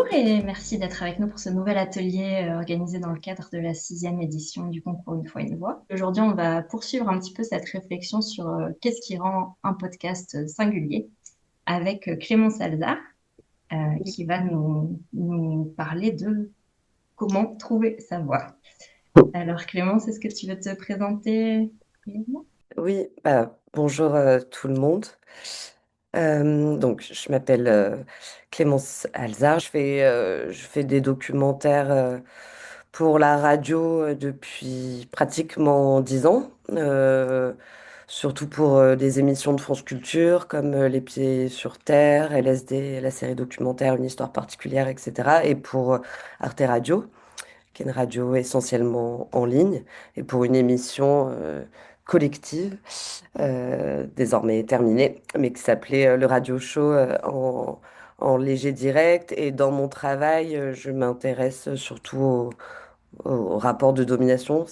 Bonjour et merci d'être avec nous pour ce nouvel atelier organisé dans le cadre de la sixième édition du concours Une fois une voix. Aujourd'hui, on va poursuivre un petit peu cette réflexion sur qu'est-ce qui rend un podcast singulier avec Clémence Alzard qui va nous parler de comment trouver sa voix. Alors Clémence, est-ce que tu veux te présenter brièvement? Oui, bonjour tout le monde. Donc, je m'appelle Clémence Alzard. Je fais des documentaires pour la radio depuis pratiquement 10 ans, surtout pour des émissions de France Culture comme Les Pieds sur Terre, LSD, la série documentaire Une histoire particulière, etc. Et pour Arte Radio, qui est une radio essentiellement en ligne, et pour une émission collective désormais terminé, mais qui s'appelait le Radio Show en léger direct. Et dans mon travail, je m'intéresse surtout au rapport de domination,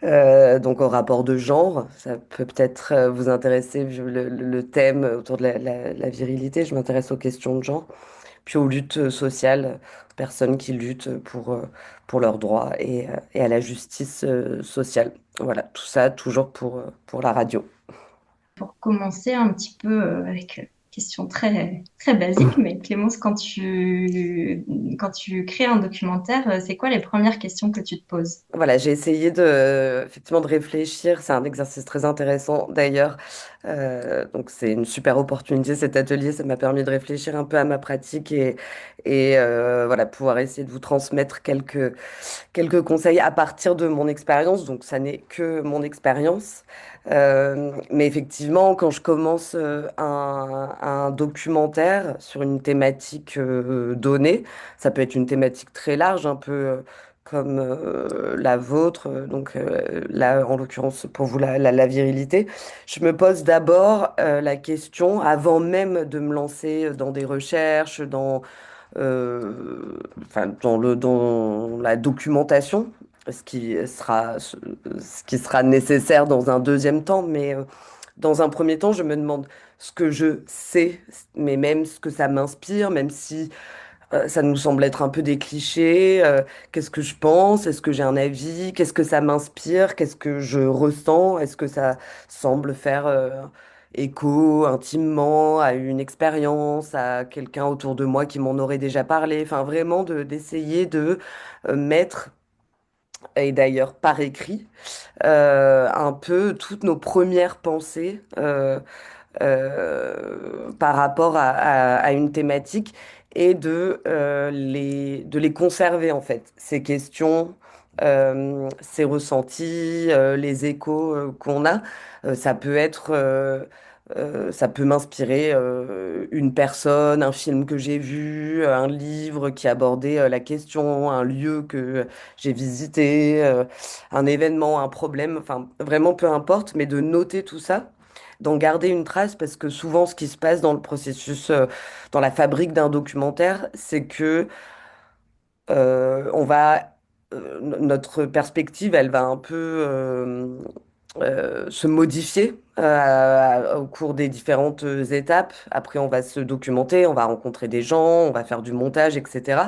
donc au rapport de genre. Ça peut peut-être vous intéresser vu le thème autour de la virilité. Je m'intéresse aux questions de genre, puis aux luttes sociales, aux personnes qui luttent pour leurs droits et à la justice sociale. Voilà, tout ça toujours pour la radio. Pour commencer un petit peu avec une question très, très basique, mais Clémence, quand tu crées un documentaire, c'est quoi les premières questions que tu te poses? Voilà, j'ai essayé effectivement de réfléchir. C'est un exercice très intéressant d'ailleurs. Donc c'est une super opportunité cet atelier. Ça m'a permis de réfléchir un peu à ma pratique et voilà, pouvoir essayer de vous transmettre quelques conseils à partir de mon expérience. Donc ça n'est que mon expérience. Mais effectivement, quand je commence un documentaire sur une thématique donnée, ça peut être une thématique très large, un peu comme la vôtre, donc là, en l'occurrence, pour vous, la virilité. Je me pose d'abord la question, avant même de me lancer dans des recherches, dans la documentation, ce qui sera nécessaire dans un deuxième temps, mais dans un premier temps, je me demande ce que je sais, mais même ce que ça m'inspire, même si ça nous semble être un peu des clichés. Qu'est-ce que je pense? Est-ce que j'ai un avis? Qu'est-ce que ça m'inspire? Qu'est-ce que je ressens? Est-ce que ça semble faire écho intimement à une expérience, à quelqu'un autour de moi qui m'en aurait déjà parlé? Enfin, vraiment d'essayer de mettre, et d'ailleurs par écrit, un peu toutes nos premières pensées. Par rapport à une thématique et de les conserver en fait, ces questions, ces ressentis, les échos qu'on a. Ça peut m'inspirer une personne, un film que j'ai vu, un livre qui abordait la question, un lieu que j'ai visité, un événement, un problème, enfin vraiment peu importe, mais de noter tout ça, d'en garder une trace parce que souvent ce qui se passe dans le processus, dans la fabrique d'un documentaire, c'est que notre perspective, elle va un peu se modifier au cours des différentes étapes. Après, on va se documenter, on va rencontrer des gens, on va faire du montage, etc.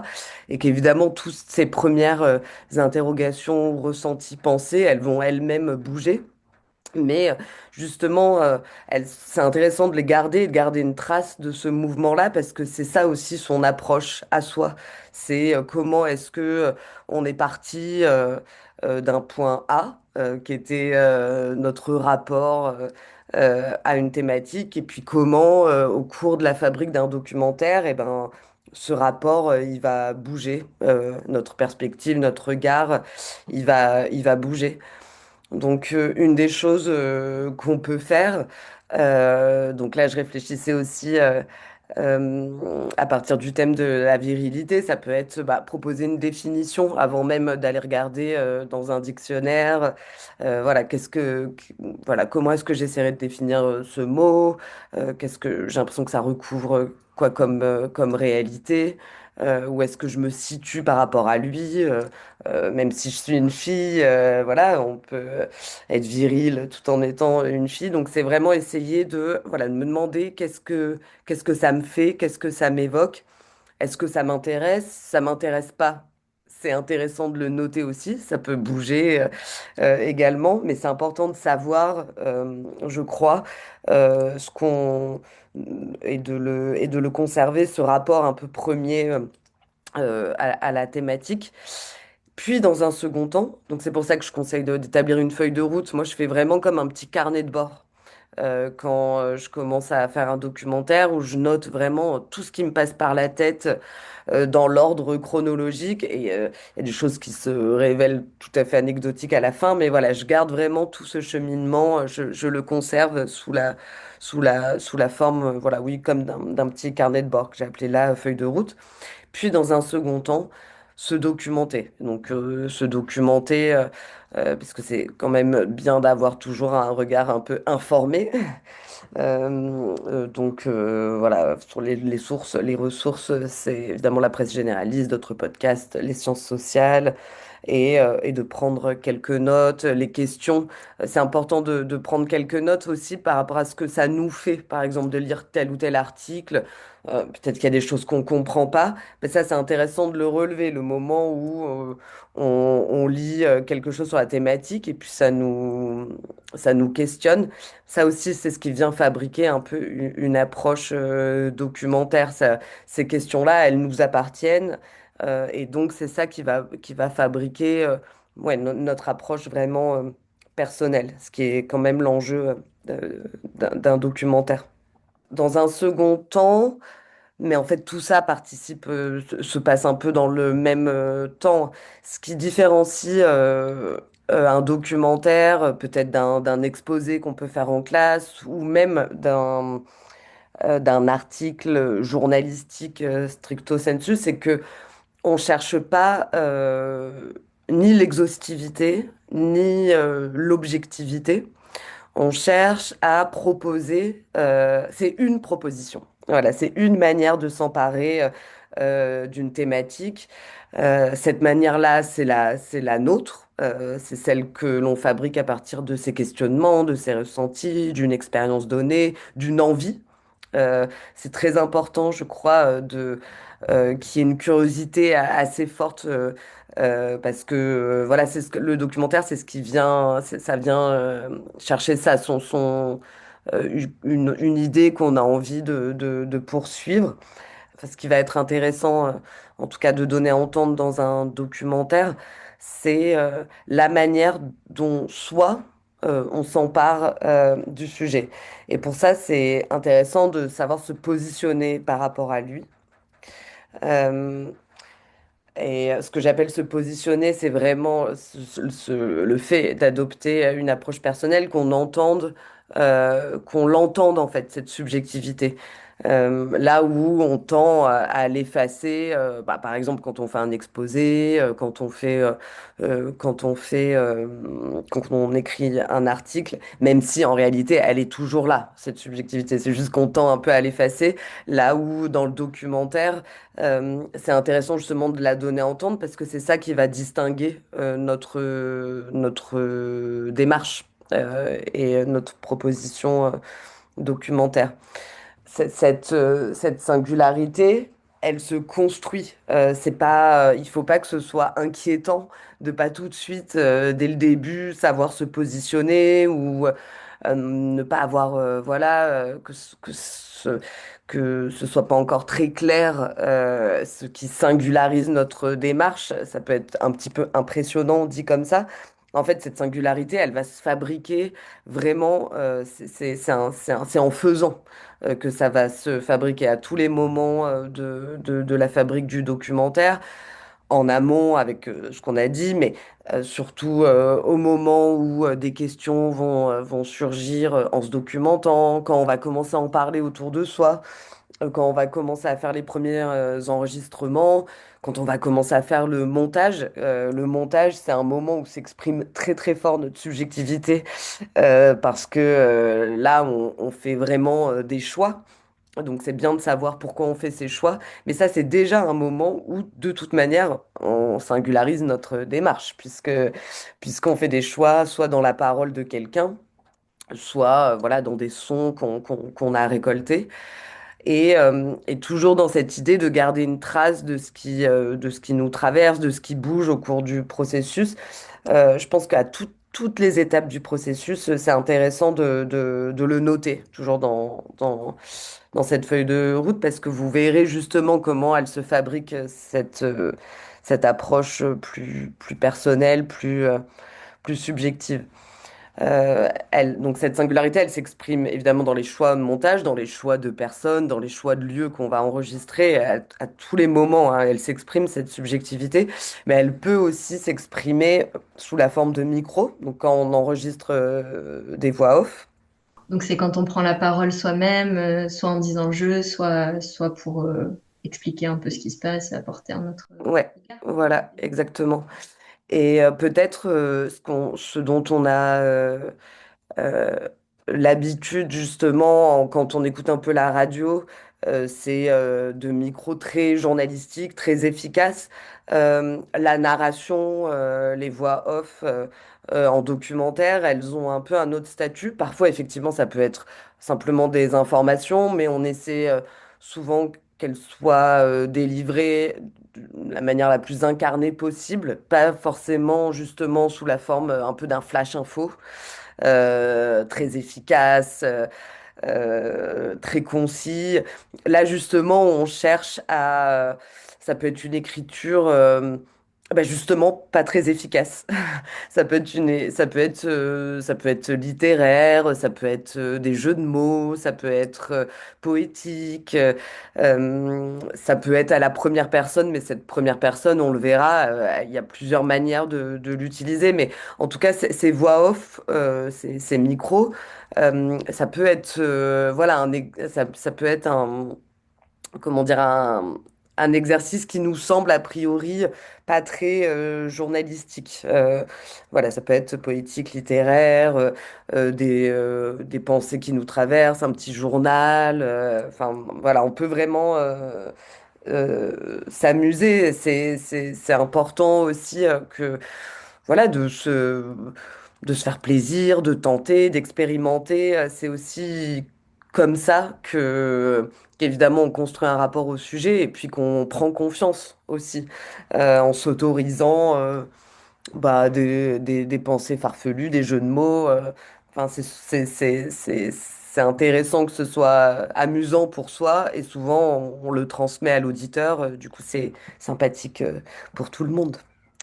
Et qu'évidemment, toutes ces premières interrogations, ressentis, pensées, elles vont elles-mêmes bouger. Mais justement, c'est intéressant de les garder et de garder une trace de ce mouvement-là parce que c'est ça aussi son approche à soi. C'est comment est-ce que on est parti d'un point A, qui était notre rapport à une thématique, et puis comment, au cours de la fabrique d'un documentaire, et ben, ce rapport, il va bouger, notre perspective, notre regard, il va bouger. Donc, une des choses qu'on peut faire, donc là, je réfléchissais aussi à partir du thème de la virilité, ça peut être proposer une définition avant même d'aller regarder dans un dictionnaire. Voilà, voilà, comment est-ce que j'essaierai de définir ce mot? Qu'est-ce que j'ai l'impression que ça recouvre quoi comme réalité? Où est-ce que je me situe par rapport à lui? Même si je suis une fille, voilà, on peut être viril tout en étant une fille. Donc c'est vraiment essayer de, voilà, de me demander qu'est-ce que ça me fait, qu'est-ce que ça m'évoque, Est-ce que ça m'intéresse? Ça m'intéresse pas. C'est intéressant de le noter aussi, ça peut bouger également, mais c'est important de savoir, je crois, ce qu'on et de le conserver, ce rapport un peu premier à la thématique. Puis dans un second temps, donc c'est pour ça que je conseille d'établir une feuille de route. Moi, je fais vraiment comme un petit carnet de bord quand je commence à faire un documentaire où je note vraiment tout ce qui me passe par la tête dans l'ordre chronologique. Et il y a des choses qui se révèlent tout à fait anecdotiques à la fin, mais voilà, je garde vraiment tout ce cheminement, je le conserve sous la forme, voilà, oui, comme d'un petit carnet de bord que j'ai appelé là feuille de route. Puis dans un second temps, se documenter. Donc se documenter, parce que c'est quand même bien d'avoir toujours un regard un peu informé. Voilà, sur les sources, les ressources, c'est évidemment la presse généraliste, d'autres podcasts, les sciences sociales, et de prendre quelques notes, les questions. C'est important de prendre quelques notes aussi par rapport à ce que ça nous fait, par exemple, de lire tel ou tel article. Peut-être qu'il y a des choses qu'on comprend pas, mais ça, c'est intéressant de le relever, le moment où on lit quelque chose sur la thématique et puis ça nous questionne. Ça aussi, c'est ce qui vient fabriquer un peu une approche documentaire. Ces questions-là, elles nous appartiennent. Et donc, c'est ça qui va fabriquer ouais, notre approche vraiment personnelle, ce qui est quand même l'enjeu d'un documentaire. Dans un second temps, mais en fait, tout ça participe, se passe un peu dans le même temps. Ce qui différencie un documentaire, peut-être d'un exposé qu'on peut faire en classe, ou même d'un article journalistique stricto sensu, c'est que on cherche pas ni l'exhaustivité, ni l'objectivité. On cherche à proposer, c'est une proposition. Voilà, c'est une manière de s'emparer d'une thématique. Cette manière-là, c'est la nôtre. C'est celle que l'on fabrique à partir de ses questionnements, de ses ressentis, d'une expérience donnée, d'une envie. C'est très important, je crois, qu'il y ait une curiosité assez forte parce que voilà, c'est ce que le documentaire, c'est ce qui vient, ça vient chercher ça, une idée qu'on a envie de poursuivre. Enfin, ce qui va être intéressant, en tout cas de donner à entendre dans un documentaire, c'est la manière dont soit on s'empare du sujet. Et pour ça, c'est intéressant de savoir se positionner par rapport à lui. Euh, ce que j'appelle se positionner, c'est vraiment le fait d'adopter une approche personnelle, qu'on l'entende en fait, cette subjectivité. Là où on tend à l'effacer, bah, par exemple quand on fait un exposé, quand on écrit un article, même si en réalité elle est toujours là, cette subjectivité. C'est juste qu'on tend un peu à l'effacer. Là où dans le documentaire, c'est intéressant justement de la donner à entendre parce que c'est ça qui va distinguer notre démarche et notre proposition documentaire. Cette singularité, elle se construit. C'est pas, il faut pas que ce soit inquiétant de pas tout de suite, dès le début, savoir se positionner ou ne pas avoir, voilà, que ce soit pas encore très clair, ce qui singularise notre démarche. Ça peut être un petit peu impressionnant dit comme ça. En fait, cette singularité, elle va se fabriquer vraiment, c'est en faisant que ça va se fabriquer à tous les moments de la fabrique du documentaire, en amont avec ce qu'on a dit, mais surtout au moment où des questions vont surgir en se documentant, quand on va commencer à en parler autour de soi, quand on va commencer à faire les premiers enregistrements, quand on va commencer à faire le montage. Le montage, c'est un moment où s'exprime très très fort notre subjectivité parce que là, on fait vraiment des choix. Donc c'est bien de savoir pourquoi on fait ces choix, mais ça c'est déjà un moment où de toute manière on singularise notre démarche, puisqu'on fait des choix soit dans la parole de quelqu'un, soit voilà dans des sons qu'on a récoltés. Et toujours dans cette idée de garder une trace de ce qui nous traverse, de ce qui bouge au cours du processus. Je pense qu'à toutes les étapes du processus, c'est intéressant de le noter, toujours dans cette feuille de route, parce que vous verrez justement comment elle se fabrique, cette approche plus personnelle, plus subjective. Donc cette singularité, elle s'exprime évidemment dans les choix de montage, dans les choix de personnes, dans les choix de lieux qu'on va enregistrer, à tous les moments, hein, elle s'exprime, cette subjectivité, mais elle peut aussi s'exprimer sous la forme de micro, donc quand on enregistre des voix off. Donc c'est quand on prend la parole soi-même, soit en disant je, soit pour expliquer un peu ce qui se passe et apporter un autre Ouais, regard. voilà, exactement. Et peut-être ce dont on a Euh, l'habitude, justement, quand on écoute un peu la radio, c'est de micros très journalistiques, très efficaces. La narration, les voix off en documentaire, elles ont un peu un autre statut. Parfois, effectivement, ça peut être simplement des informations, mais on essaie souvent qu'elles soient délivrées de la manière la plus incarnée possible, pas forcément justement sous la forme un peu d'un flash info très efficace, très concis. Là, justement, on cherche à... Ça peut être une écriture, bah, justement, pas très efficace. Ça peut être littéraire, ça peut être des jeux de mots, ça peut être poétique, ça peut être à la première personne, mais cette première personne, on le verra, il y a plusieurs manières de l'utiliser, mais en tout cas, ces voix off, ces micros, ça peut être, voilà, ça peut être comment dire, un exercice qui nous semble a priori pas très journalistique. Voilà, ça peut être poétique, littéraire, des pensées qui nous traversent, un petit journal. Enfin, voilà, on peut vraiment s'amuser. C'est important aussi voilà, de se faire plaisir, de tenter, d'expérimenter. C'est aussi comme ça qu'évidemment on construit un rapport au sujet et puis qu'on prend confiance aussi en s'autorisant bah, des pensées farfelues, des jeux de mots. Enfin, c'est intéressant que ce soit amusant pour soi et souvent on le transmet à l'auditeur. Du coup, c'est sympathique pour tout le monde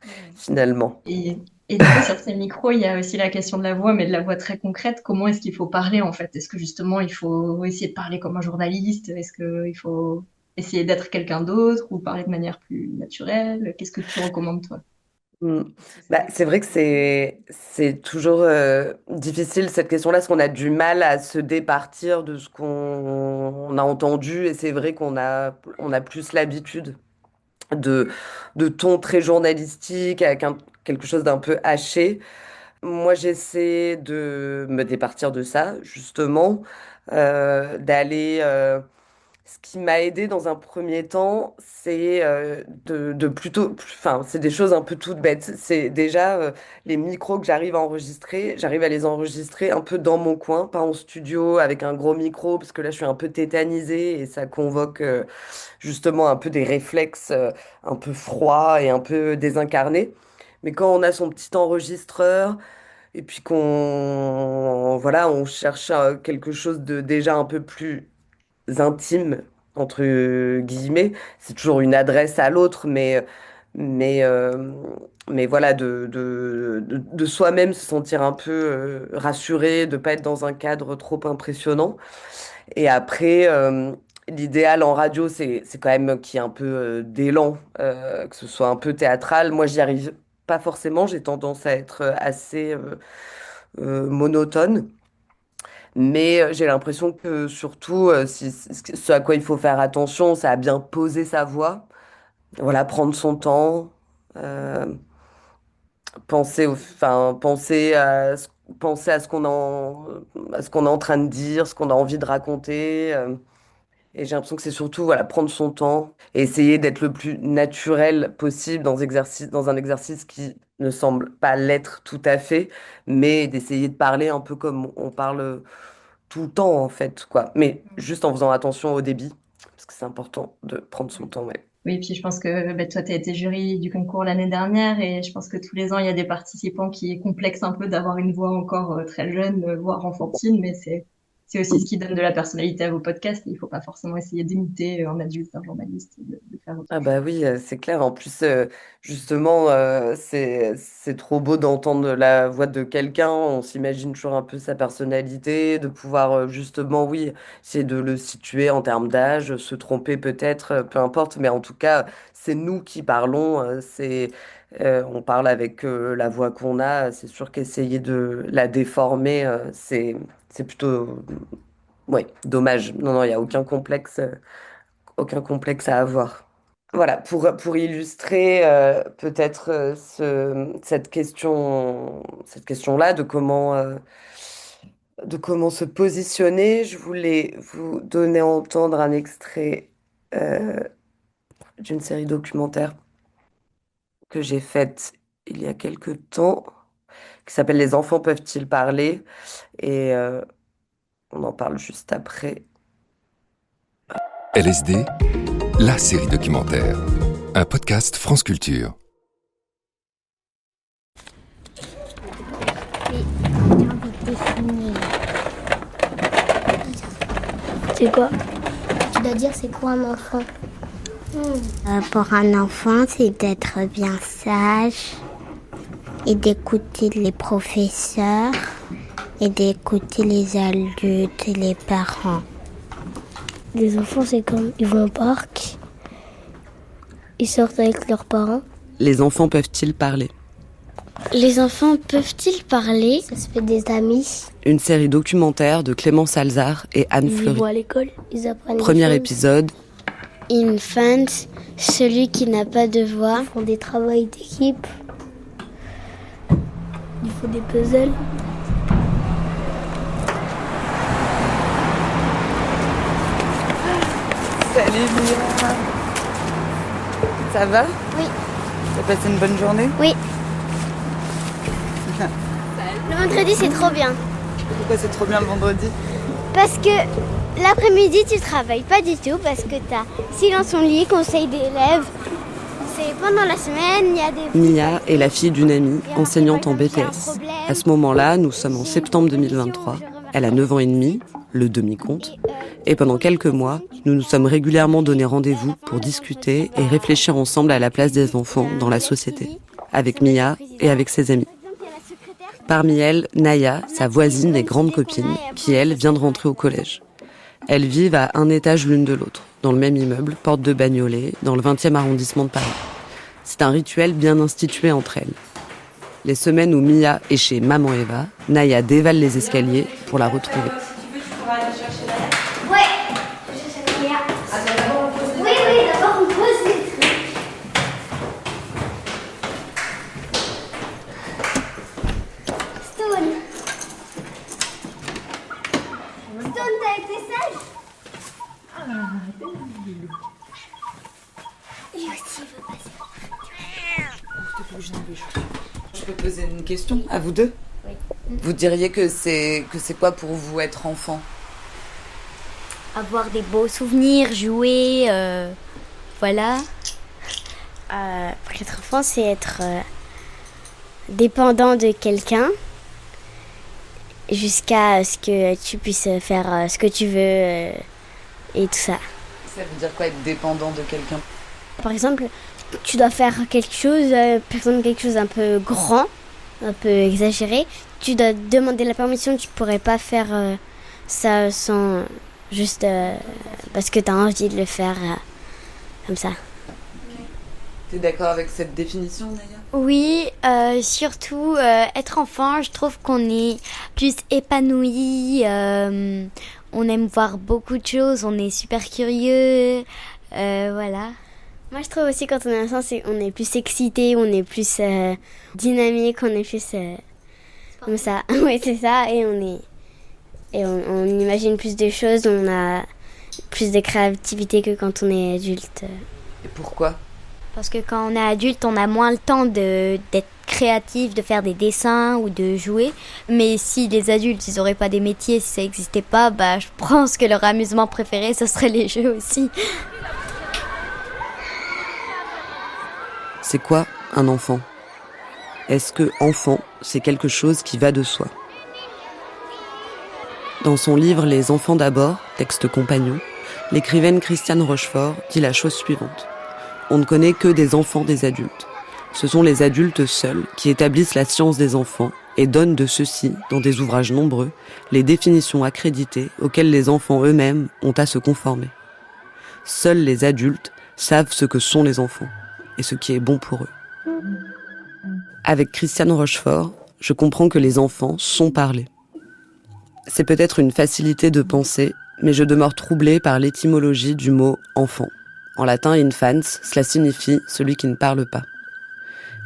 Ouais. finalement. Et, et du coup, sur ces micros, il y a aussi la question de la voix, mais de la voix très concrète. Comment est-ce qu'il faut parler en fait? Est-ce que justement il faut essayer de parler comme un journaliste? Est-ce qu'il faut essayer d'être quelqu'un d'autre ou parler de manière plus naturelle? Qu'est-ce que tu recommandes toi? Mm. Est-ce que ça Bah, c'est dépend vrai que vraiment du... c'est toujours difficile cette question-là, parce qu'on a du mal à se départir de ce qu'on on a entendu, et c'est vrai on a plus l'habitude de, de tons très journalistiques, avec quelque chose d'un peu haché. Moi, j'essaie de me départir de ça, justement, d'aller ce qui m'a aidé dans un premier temps, c'est de plutôt, enfin, c'est des choses un peu toutes bêtes. C'est déjà les micros que j'arrive à les enregistrer un peu dans mon coin, pas en studio avec un gros micro, parce que là, je suis un peu tétanisée et ça convoque justement un peu des réflexes un peu froids et un peu désincarnés. Mais quand on a son petit enregistreur et puis voilà, on cherche quelque chose de déjà un peu plus intime, entre guillemets. C'est toujours une adresse à l'autre, mais, euh, mais voilà, de soi-même se sentir un peu rassuré, de pas être dans un cadre trop impressionnant. Et après, l'idéal en radio, c'est quand même qu'il y ait un peu d'élan, que ce soit un peu théâtral. Moi, j'y arrive pas forcément, j'ai tendance à être assez monotone. Mais j'ai l'impression que surtout, ce à quoi il faut faire attention, c'est à bien poser sa voix. Voilà, prendre son temps, euh, penser à ce qu'on est en train de dire, ce qu'on a envie de raconter. Et j'ai l'impression que c'est surtout, voilà, prendre son temps et essayer d'être le plus naturel possible dans un exercice qui ne semble pas l'être tout à fait, mais d'essayer de parler un peu comme on parle tout le temps, en fait, quoi. Mais juste en faisant attention au débit, parce que c'est important de prendre son temps, ouais. Oui, puis je pense que toi, tu as été jury du concours l'année dernière et je pense que tous les ans, il y a des participants qui complexent un peu d'avoir une voix encore très jeune, voire enfantine, mais c'est aussi ce qui donne de la personnalité à vos podcasts. Il faut pas forcément essayer d'imiter en adulte un journaliste, de faire autre Ah chose. bah oui, c'est clair. En plus, justement, c'est trop beau d'entendre la voix de quelqu'un. On s'imagine toujours un peu sa personnalité, de pouvoir justement, oui, essayer de le situer en termes d'âge, se tromper peut-être, peu importe. Mais en tout cas, c'est nous qui parlons. On parle avec la voix qu'on a. C'est sûr qu'essayer de la déformer, c'est plutôt, ouais, dommage. Non, non, il n'y a aucun complexe à avoir. Voilà, pour illustrer peut-être cette question-là de comment se positionner, je voulais vous donner à entendre un extrait euh, d'une série documentaire que j'ai faite il y a quelque temps, qui s'appelle Les enfants peuvent-ils parler? Et on en parle juste après. LSD, la série documentaire. Un podcast France Culture. Oui, j'ai envie de dessiner. C'est quoi? Tu dois dire c'est quoi un enfant? Pour un enfant, c'est d'être bien sage et d'écouter les professeurs et d'écouter les adultes et les parents. Les enfants, c'est comme ils vont au parc, ils sortent avec leurs parents. Les enfants peuvent-ils parler? Les enfants peuvent-ils parler? Ça se fait des amis. Une série documentaire de Clément Salzar et Anne Ils Fleury. vont à l'école, ils apprennent Premier des choses. épisode. Infant, celui qui n'a pas de voix. Ils font des travaux d'équipe. Ils font des puzzles. Salut Mia. Ça va? Oui. T'as passé une bonne journée? Oui. Le vendredi, c'est trop bien. Pourquoi c'est trop bien le vendredi? Parce que l'après-midi, tu travailles pas du tout. Parce que t'as silence on lit, conseil d'élèves. C'est pendant la semaine, il y a des... Mia est la fille d'une amie, enseignante en BTS. À ce moment-là, nous sommes en septembre 2023. Elle a 9 ans et demi, le demi-compte. Et pendant quelques mois, nous nous sommes régulièrement donné rendez-vous pour discuter et réfléchir ensemble à la place des enfants dans la société, avec Mia et avec ses amis. Parmi elles, Naya, sa voisine et grande copine, qui, elle, vient de rentrer au collège. Elles vivent à un étage l'une de l'autre, dans le même immeuble, porte de Bagnolet, dans le 20e arrondissement de Paris. C'est un rituel bien institué entre elles. Les semaines où Mia est chez Maman Eva, Naya dévale les escaliers pour la retrouver. Ouais. Oui, d'abord on pose les trucs. Stone, t'as été sage? Lui aussi, il veut passer. Je peux poser une question à vous deux? Oui. Vous diriez que c'est quoi pour vous être enfant? Avoir des beaux souvenirs, jouer, voilà. Pour être enfant, c'est être dépendant de quelqu'un jusqu'à ce que tu puisses faire ce que tu veux et tout ça. Ça veut dire quoi être dépendant de quelqu'un? Par exemple, tu dois faire quelque chose, par exemple quelque chose un peu grand, un peu exagéré. Tu dois demander la permission, tu pourrais pas faire ça sans juste parce que tu as envie de le faire comme ça. T'es d'accord avec cette définition, Naya? Oui, surtout être enfant, je trouve qu'on est plus épanoui, on aime voir beaucoup de choses, on est super curieux, voilà. Moi, je trouve aussi quand on est enfant, on est plus excité, on est plus dynamique, on est plus comme ça. Oui, c'est ça, et on imagine plus de choses, on a plus de créativité que quand on est adulte. Et pourquoi? Parce que quand on est adulte, on a moins le temps d'être créatif, de faire des dessins ou de jouer. Mais si les adultes, ils auraient pas des métiers, si ça n'existait pas, bah, je pense que leur amusement préféré, ce serait les jeux aussi. C'est quoi un enfant? Est-ce que enfant, c'est quelque chose qui va de soi? Dans son livre Les enfants d'abord, texte compagnon, l'écrivaine Christiane Rochefort dit la chose suivante. On ne connaît que des enfants des adultes. Ce sont les adultes seuls qui établissent la science des enfants et donnent de ceux-ci, dans des ouvrages nombreux, les définitions accréditées auxquelles les enfants eux-mêmes ont à se conformer. Seuls les adultes savent ce que sont les enfants et ce qui est bon pour eux. Avec Christiane Rochefort, je comprends que les enfants sont parlés. C'est peut-être une facilité de penser, mais je demeure troublée par l'étymologie du mot « enfant ». En latin, infans, cela signifie « celui qui ne parle pas ».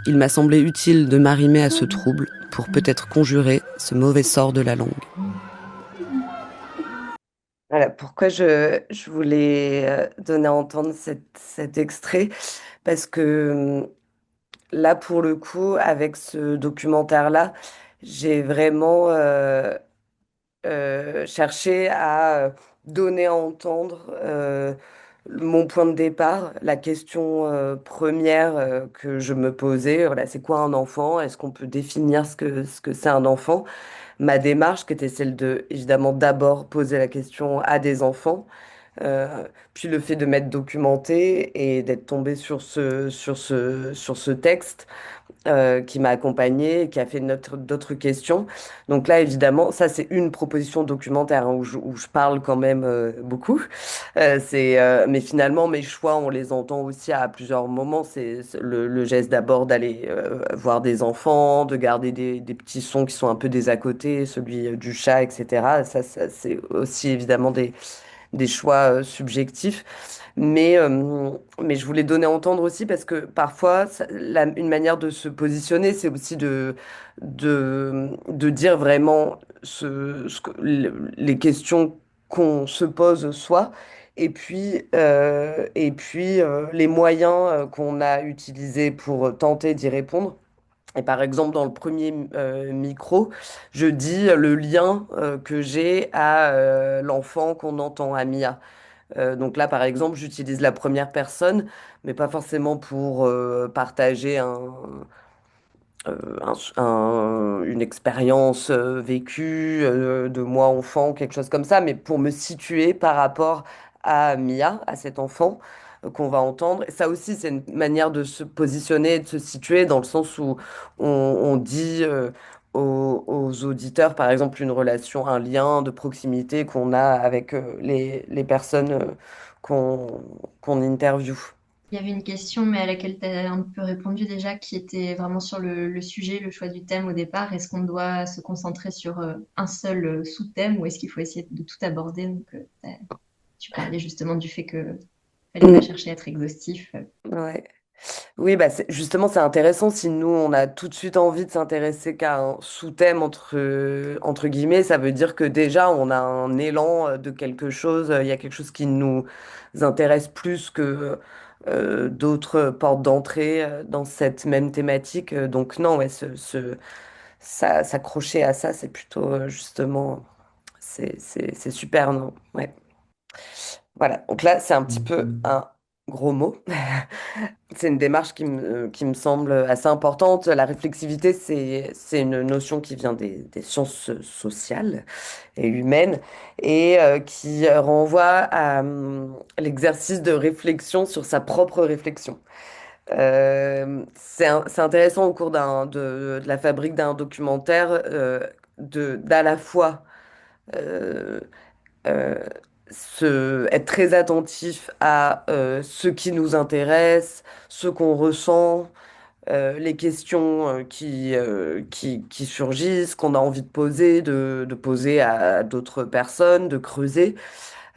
Il m'a semblé utile de m'arrimer à ce trouble pour peut-être conjurer ce mauvais sort de la langue. Voilà pourquoi je voulais donner à entendre cet extrait, parce que là, pour le coup, avec ce documentaire-là, j'ai vraiment cherché à donner à entendre mon point de départ, la question première que je me posais, voilà, c'est quoi un enfant? Est-ce qu'on peut définir ce que c'est un enfant? Ma démarche, qui était celle de, évidemment, d'abord poser la question à des enfants, puis le fait de m'être documentée et d'être tombée sur ce texte qui m'a accompagnée, qui a fait d'autres questions. Donc là, évidemment, ça, c'est une proposition documentaire hein, où je parle quand même beaucoup. Mais finalement, mes choix, on les entend aussi à plusieurs moments. C'est le geste d'abord d'aller voir des enfants, de garder des petits sons qui sont un peu des à côté, celui du chat, etc. Ça, c'est aussi évidemment des choix subjectifs. Mais je voulais donner à entendre aussi parce que parfois, une manière de se positionner, c'est aussi de dire vraiment les questions qu'on se pose soi. Les moyens qu'on a utilisés pour tenter d'y répondre. Et par exemple, dans le premier micro, je dis le lien que j'ai à l'enfant qu'on entend, à Mia. Donc là, par exemple, j'utilise la première personne, mais pas forcément pour partager une expérience vécue de moi enfant, quelque chose comme ça, mais pour me situer par rapport à Mia, à cet enfant qu'on va entendre. Et ça aussi, c'est une manière de se positionner, de se situer, dans le sens où on dit aux auditeurs, par exemple, une relation, un lien de proximité qu'on a avec les personnes qu'on qu'on interviewe. Il y avait une question, mais à laquelle tu as un peu répondu déjà, qui était vraiment sur le sujet, le choix du thème au départ. Est-ce qu'on doit se concentrer sur un seul sous-thème ou est-ce qu'il faut essayer de tout aborder? Donc, tu parlais justement du fait que fallait pas chercher à être exhaustif. Ouais. Oui, bah justement, c'est intéressant si nous, on a tout de suite envie de s'intéresser qu'à un sous-thème, entre guillemets, ça veut dire que déjà, on a un élan de quelque chose, il y a quelque chose qui nous intéresse plus que d'autres portes d'entrée dans cette même thématique. Donc non, ouais, s'accrocher à ça, c'est plutôt justement, c'est super, non? Ouais. Voilà, donc là, c'est un petit peu un gros mot. C'est une démarche qui me semble assez importante. La réflexivité, c'est une notion qui vient des sciences sociales et humaines et qui renvoie à l'exercice de réflexion sur sa propre réflexion. C'est intéressant au cours de la fabrique d'un documentaire d'à la fois euh, euh, être très attentif à ce qui nous intéresse, ce qu'on ressent, les questions qui surgissent, qu'on a envie de poser, de poser à d'autres personnes, de creuser.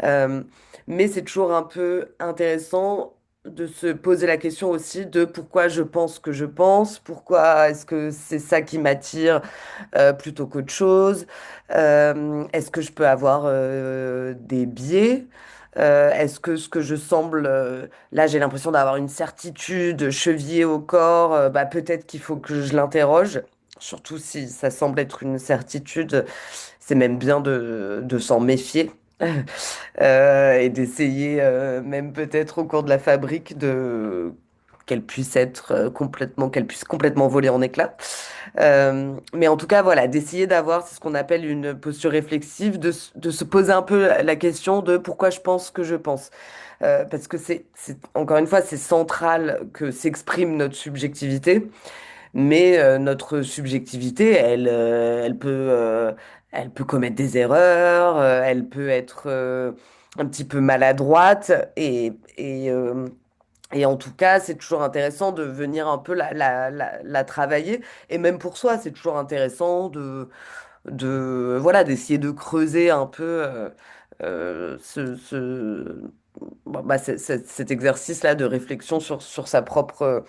Euh, mais c'est toujours un peu intéressant de se poser la question aussi de pourquoi je pense que je pense, pourquoi est-ce que c'est ça qui m'attire plutôt qu'autre chose. Est-ce que je peux avoir des biais? Est-ce que ce que je semble, là j'ai l'impression d'avoir une certitude chevillée au corps, bah, peut-être qu'il faut que je l'interroge, surtout si ça semble être une certitude, c'est même bien de s'en méfier. Et d'essayer même peut-être au cours de la fabrique de qu'elle puisse complètement voler en éclats. Mais en tout cas, voilà, d'essayer d'avoir, c'est ce qu'on appelle une posture réflexive, de se poser un peu la question de pourquoi je pense ce que je pense. Parce que encore une fois, c'est central que s'exprime notre subjectivité, mais notre subjectivité, elle peut commettre des erreurs, elle peut être un petit peu maladroite, et en tout cas, c'est toujours intéressant de venir un peu la travailler. Et même pour soi, c'est toujours intéressant voilà, d'essayer de creuser un peu cet exercice-là de réflexion sur sa propre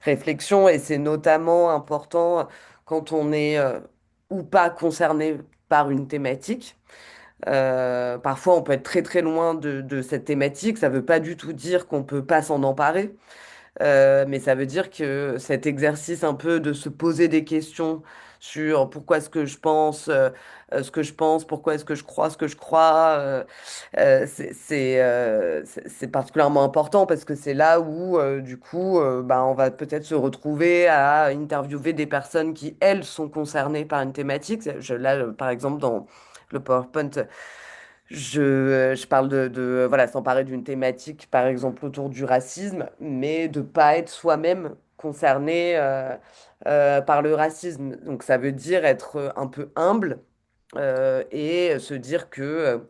réflexion. Et c'est notamment important quand on est ou pas concerné par une thématique. Parfois, on peut être très très loin de cette thématique. Ça ne veut pas du tout dire qu'on ne peut pas s'en emparer. Mais ça veut dire que cet exercice un peu de se poser des questions sur pourquoi est-ce que je pense ce que je pense, pourquoi est-ce que je crois ce que je crois, c'est particulièrement important parce que c'est là où, du coup, bah, on va peut-être se retrouver à interviewer des personnes qui, elles, sont concernées par une thématique. Là, par exemple, dans le PowerPoint, je parle voilà, s'emparer d'une thématique, par exemple, autour du racisme, mais de pas être soi-même concerné par le racisme. Donc, ça veut dire être un peu humble et se dire que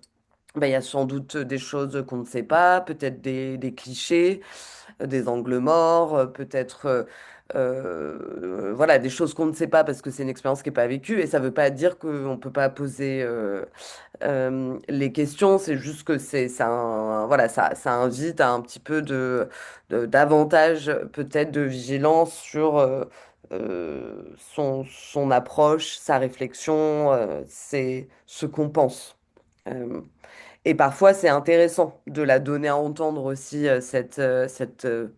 bah, il y a sans doute des choses qu'on ne sait pas, peut-être des clichés, des angles morts, peut-être voilà, des choses qu'on ne sait pas parce que c'est une expérience qui n'est pas vécue. Et ça ne veut pas dire qu'on ne peut pas poser les questions, c'est juste que voilà, ça invite à un petit peu davantage peut-être de vigilance sur son approche, sa réflexion, c'est ce qu'on pense. Euh, et parfois, c'est intéressant de la donner à entendre aussi, cette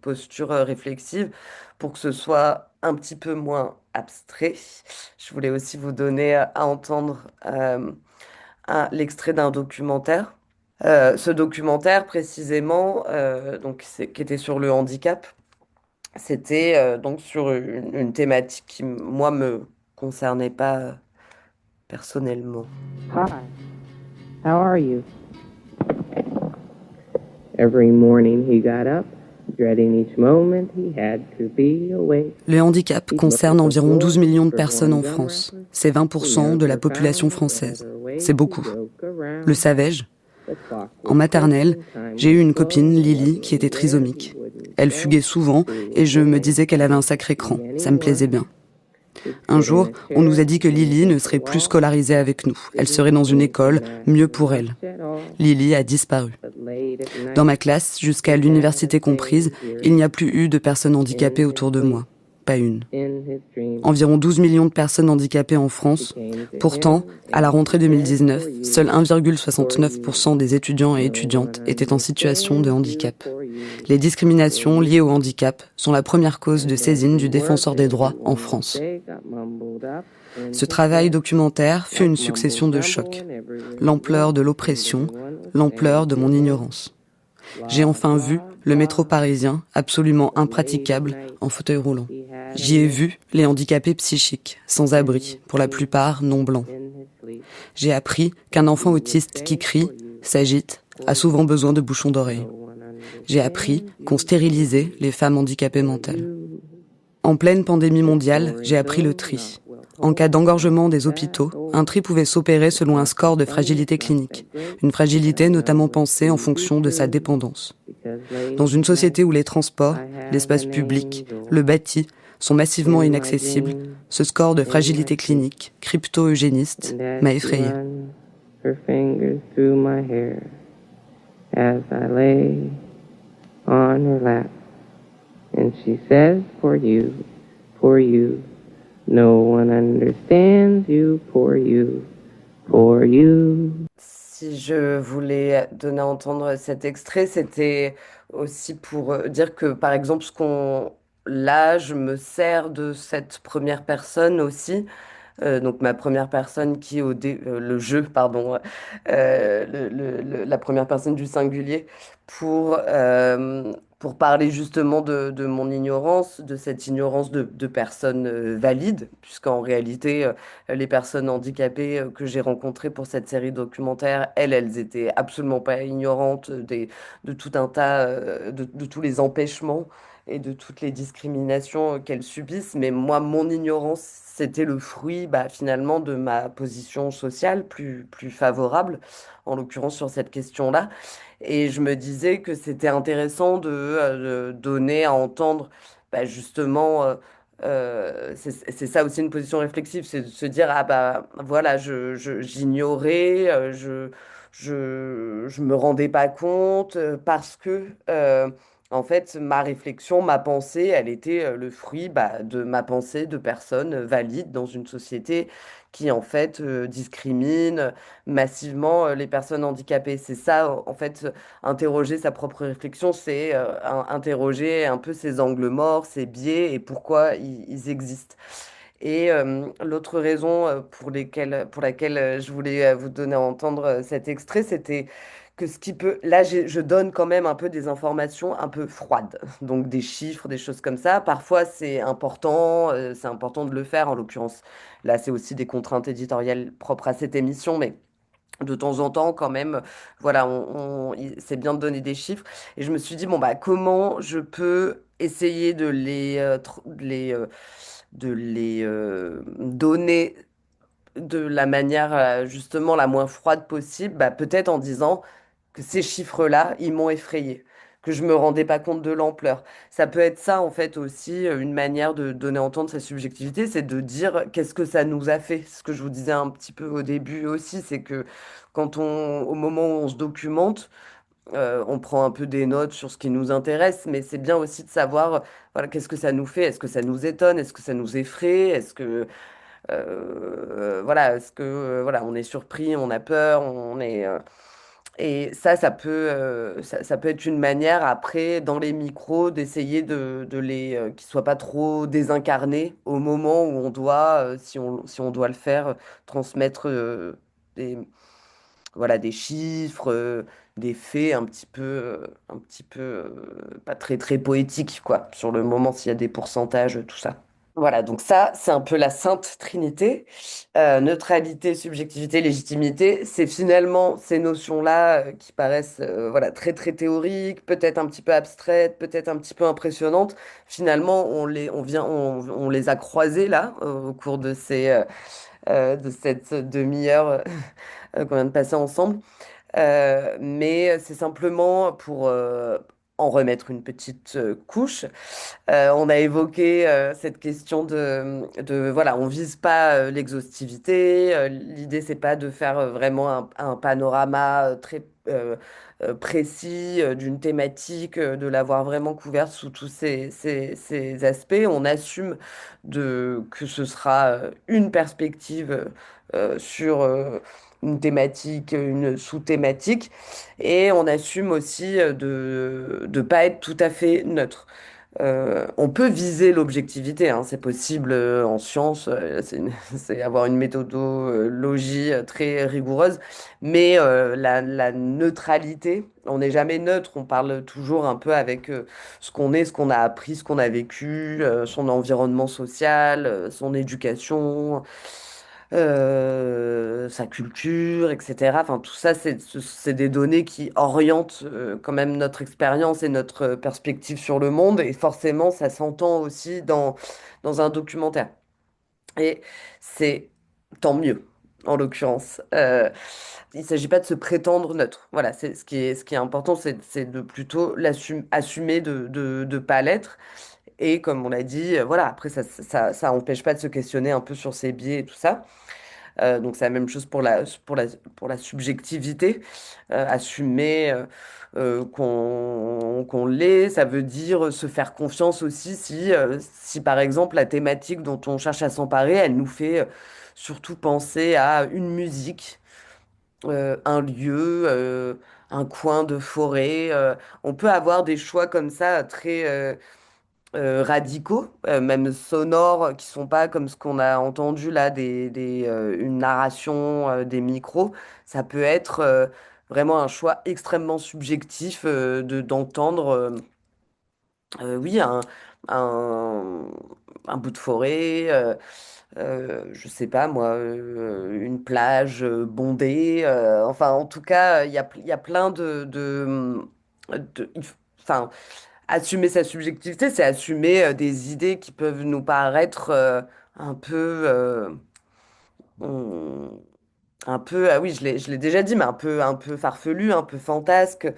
posture réflexive, pour que ce soit un petit peu moins abstrait. Je voulais aussi vous donner à entendre l'extrait d'un documentaire. Ce documentaire, précisément, qui était sur le handicap, c'était donc sur une thématique qui, moi, me concernait pas personnellement. Hi, how are you? Every morning he got up, dreading each moment he had to be awake. Le handicap concerne environ 12 millions de personnes en France. C'est 20% de la population française. C'est beaucoup. Le savais-je? En maternelle, j'ai eu une copine, Lily, qui était trisomique. Elle fuguait souvent et je me disais qu'elle avait un sacré cran. Ça me plaisait bien. Un jour, on nous a dit que Lily ne serait plus scolarisée avec nous. Elle serait dans une école, mieux pour elle. Lily a disparu. Dans ma classe, jusqu'à l'université comprise, il n'y a plus eu de personnes handicapées autour de moi. Pas une. Environ 12 millions de personnes handicapées en France. Pourtant, à la rentrée 2019, seul 1,69% des étudiants et étudiantes étaient en situation de handicap. Les discriminations liées au handicap sont la première cause de saisine du défenseur des droits en France. Ce travail documentaire fut une succession de chocs. L'ampleur de l'oppression, l'ampleur de mon ignorance. J'ai enfin vu le métro parisien, absolument impraticable, en fauteuil roulant. J'y ai vu les handicapés psychiques, sans abri, pour la plupart non blancs. J'ai appris qu'un enfant autiste qui crie, s'agite, a souvent besoin de bouchons d'oreilles. J'ai appris qu'on stérilisait les femmes handicapées mentales. En pleine pandémie mondiale, j'ai appris le tri. En cas d'engorgement des hôpitaux, un tri pouvait s'opérer selon un score de fragilité clinique, une fragilité notamment pensée en fonction de sa dépendance. Dans une société où les transports, l'espace public, le bâti sont massivement inaccessibles, ce score de fragilité clinique, crypto-eugéniste, m'a effrayé. No one understands you, poor you, poor you. Si je voulais donner à entendre cet extrait, c'était aussi pour dire que, par exemple, là, je me sers de cette première personne aussi. Donc ma première personne le jeu, pardon, la première personne du singulier pour parler justement de mon ignorance, de cette ignorance de personnes valides, puisqu'en réalité, les personnes handicapées que j'ai rencontrées pour cette série documentaire, elles étaient absolument pas ignorantes de tout un tas, de tous les empêchements et de toutes les discriminations qu'elles subissent. Mais moi, mon ignorance, c'était le fruit finalement de ma position sociale plus favorable, en l'occurrence sur cette question-là. Et je me disais que c'était intéressant de donner à entendre justement... c'est ça aussi une position réflexive, c'est de se dire, ah bah voilà, j'ignorais, je me rendais pas compte parce que en fait, ma réflexion, ma pensée, elle était le fruit de ma pensée de personnes valides dans une société qui, en fait, discrimine massivement les personnes handicapées. C'est ça, en fait, interroger sa propre réflexion, c'est interroger un peu ses angles morts, ses biais et pourquoi ils existent. Et l'autre raison pour laquelle je voulais vous donner à entendre cet extrait, c'était que ce qui peut... Là, je donne quand même un peu des informations un peu froides, donc des chiffres, des choses comme ça. Parfois, c'est important de le faire, en l'occurrence. Là, c'est aussi des contraintes éditoriales propres à cette émission, mais de temps en temps, quand même, voilà, c'est bien de donner des chiffres. Et je me suis dit, bon, bah, comment je peux essayer de les donner de la manière justement la moins froide possible, peut-être en disant que ces chiffres-là, ils m'ont effrayé, que je me rendais pas compte de l'ampleur. Ça peut être ça en fait aussi une manière de donner à entendre sa subjectivité, c'est de dire qu'est-ce que ça nous a fait. Ce que je vous disais un petit peu au début aussi, c'est que au moment où on se documente, on prend un peu des notes sur ce qui nous intéresse, mais c'est bien aussi de savoir, voilà, qu'est-ce que ça nous fait? Est-ce que ça nous étonne? Est-ce que ça nous effraie? Voilà, est-ce que voilà, on est surpris, on a peur, et ça peut être une manière après dans les micros d'essayer qu'ils soient pas trop désincarnés au moment où on doit, si on doit le faire, transmettre des voilà, des chiffres, des faits pas très très poétiques, quoi, sur le moment, s'il y a des pourcentages, tout ça. Voilà, donc ça, c'est un peu la sainte trinité. Neutralité, subjectivité, légitimité, c'est finalement ces notions-là qui paraissent voilà, très très théoriques, peut-être un petit peu abstraites, peut-être un petit peu impressionnantes. Finalement, on les a croisées là au cours de cette demi-heure qu'on vient de passer ensemble. Mais c'est simplement pour en remettre une petite couche. On a évoqué cette question voilà, on vise pas l'exhaustivité. L'idée, c'est pas de faire vraiment un panorama très précis d'une thématique, de l'avoir vraiment couverte sous tous ces aspects. On assume que ce sera une perspective sur une thématique, une sous-thématique, et on assume aussi de ne pas être tout à fait neutre. On peut viser l'objectivité, hein, c'est possible en science, c'est avoir une méthodologie très rigoureuse, mais la neutralité, on n'est jamais neutre, on parle toujours un peu avec ce qu'on est, ce qu'on a appris, ce qu'on a vécu, son environnement social, son éducation, sa culture, etc. Enfin, tout ça, c'est des données qui orientent quand même notre expérience et notre perspective sur le monde. Et forcément, ça s'entend aussi dans un documentaire. Et c'est tant mieux, en l'occurrence. Il ne s'agit pas de se prétendre neutre. Voilà, ce qui est important, c'est de plutôt assumer de ne pas l'être. Et comme on l'a dit, voilà, après, ça empêche pas de se questionner un peu sur ses biais et tout ça. Donc c'est la même chose pour la subjectivité. Assumer qu'on l'est, ça veut dire se faire confiance aussi si par exemple la thématique dont on cherche à s'emparer, elle nous fait surtout penser à une musique un lieu, un coin de forêt. On peut avoir des choix comme ça très radicaux, même sonores, qui sont pas comme ce qu'on a entendu là, une narration, des micros. Ça peut être vraiment un choix extrêmement subjectif d'entendre, oui, un, un bout de forêt. Je sais pas moi, une plage bondée. Enfin, en tout cas, il y a plein enfin, assumer sa subjectivité, c'est assumer des idées qui peuvent nous paraître un peu, on- un peu, ah oui, je l'ai déjà dit, mais un peu farfelu, un peu fantasque.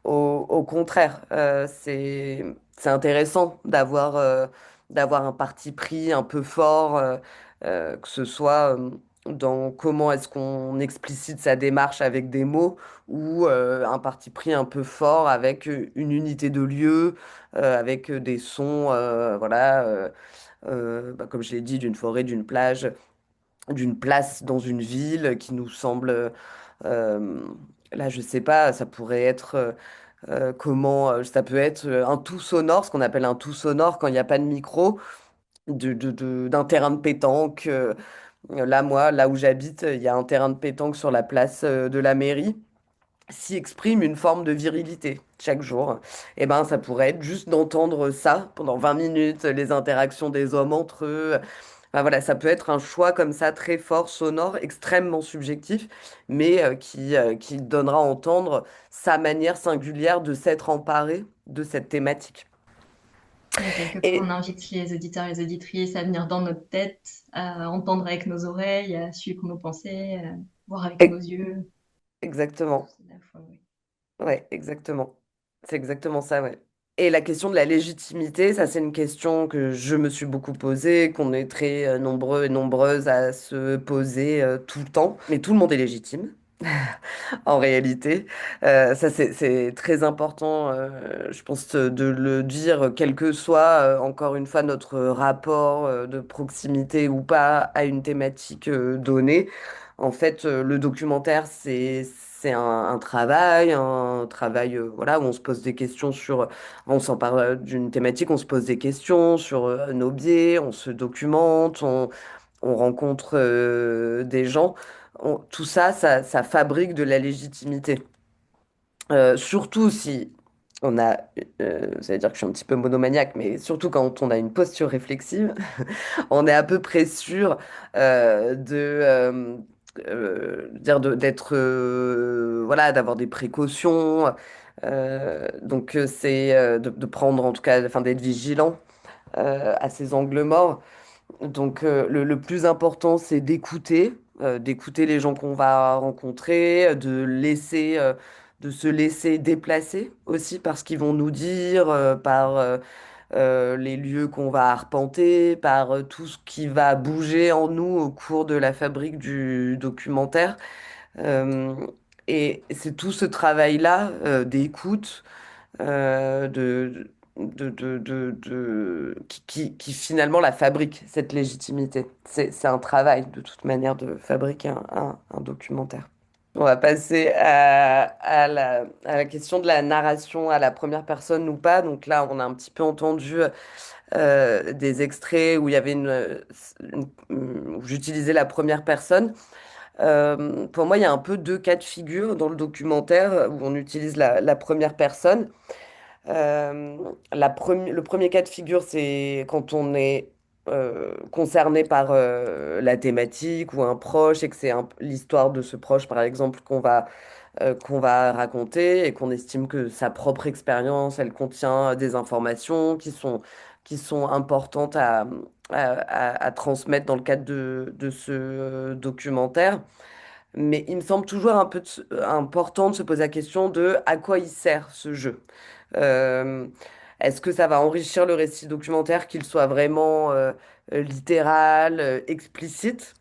Au contraire, c'est intéressant d'avoir un parti pris un peu fort, que ce soit dans comment est-ce qu'on explicite sa démarche avec des mots ou un parti pris un peu fort avec une unité de lieu, avec des sons, voilà, bah, comme je l'ai dit, d'une forêt, d'une plage, d'une place dans une ville qui nous semble, euh, là, je sais pas, ça pourrait être ça peut être un tout sonore, ce qu'on appelle un tout sonore quand il n'y a pas de micro, d'un terrain de pétanque. Là, moi, là où j'habite, il y a un terrain de pétanque sur la place de la mairie. S'y exprime une forme de virilité chaque jour. Et ben, ça pourrait être juste d'entendre ça pendant 20 minutes, les interactions des hommes entre eux. Enfin, voilà, ça peut être un choix comme ça, très fort, sonore, extrêmement subjectif, mais qui donnera à entendre sa manière singulière de s'être emparé de cette thématique. Ouais, quelquefois, on Et invite les auditeurs et les auditrices à venir dans notre tête, à entendre avec nos oreilles, à suivre nos pensées, à voir avec nos e- yeux. Tout exactement, ça à la fois, oui. ouais, exactement. C'est exactement ça, ouais. Et la question de la légitimité, ça c'est une question que je me suis beaucoup posée, qu'on est très nombreux et nombreuses à se poser tout le temps. Mais tout le monde est légitime. En réalité. Ça, c'est très important, je pense, de le dire, quel que soit, encore une fois, notre rapport de proximité ou pas à une thématique donnée. En fait, le documentaire, c'est un travail voilà, où on se pose des questions sur, on s'empare d'une thématique, on se pose des questions sur nos biais, on se documente, on rencontre des gens. Tout ça, ça fabrique de la légitimité. Surtout si on a, ça veut dire que je suis un petit peu monomaniaque, mais surtout quand on a une posture réflexive, on est à peu près sûr d'être, voilà, d'avoir des précautions. Donc c'est de prendre en tout cas, enfin d'être vigilant à ces angles morts. Donc, le plus important, c'est d'écouter les gens qu'on va rencontrer, de se laisser déplacer aussi par ce qu'ils vont nous dire, par les lieux qu'on va arpenter, par tout ce qui va bouger en nous au cours de la fabrique du documentaire. Euh, et c'est tout ce travail-là, d'écoute qui finalement la fabrique, cette légitimité. C'est un travail de toute manière de fabriquer un documentaire. On va passer à la question de la narration à la première personne ou pas. Donc là, on a un petit peu entendu des extraits où il y avait où j'utilisais la première personne. Pour moi, il y a un peu deux cas de figure dans le documentaire où on utilise la première personne. Euh, le premier cas de figure, c'est quand on est concerné par la thématique ou un proche et que c'est l'histoire de ce proche, par exemple, qu'on va raconter et qu'on estime que sa propre expérience, elle contient des informations qui sont importantes à transmettre dans le cadre de ce documentaire. Mais il me semble toujours important de se poser la question de à quoi il sert ce jeu. Euh, Est-ce que ça va enrichir le récit documentaire, qu'il soit vraiment littéral, explicite?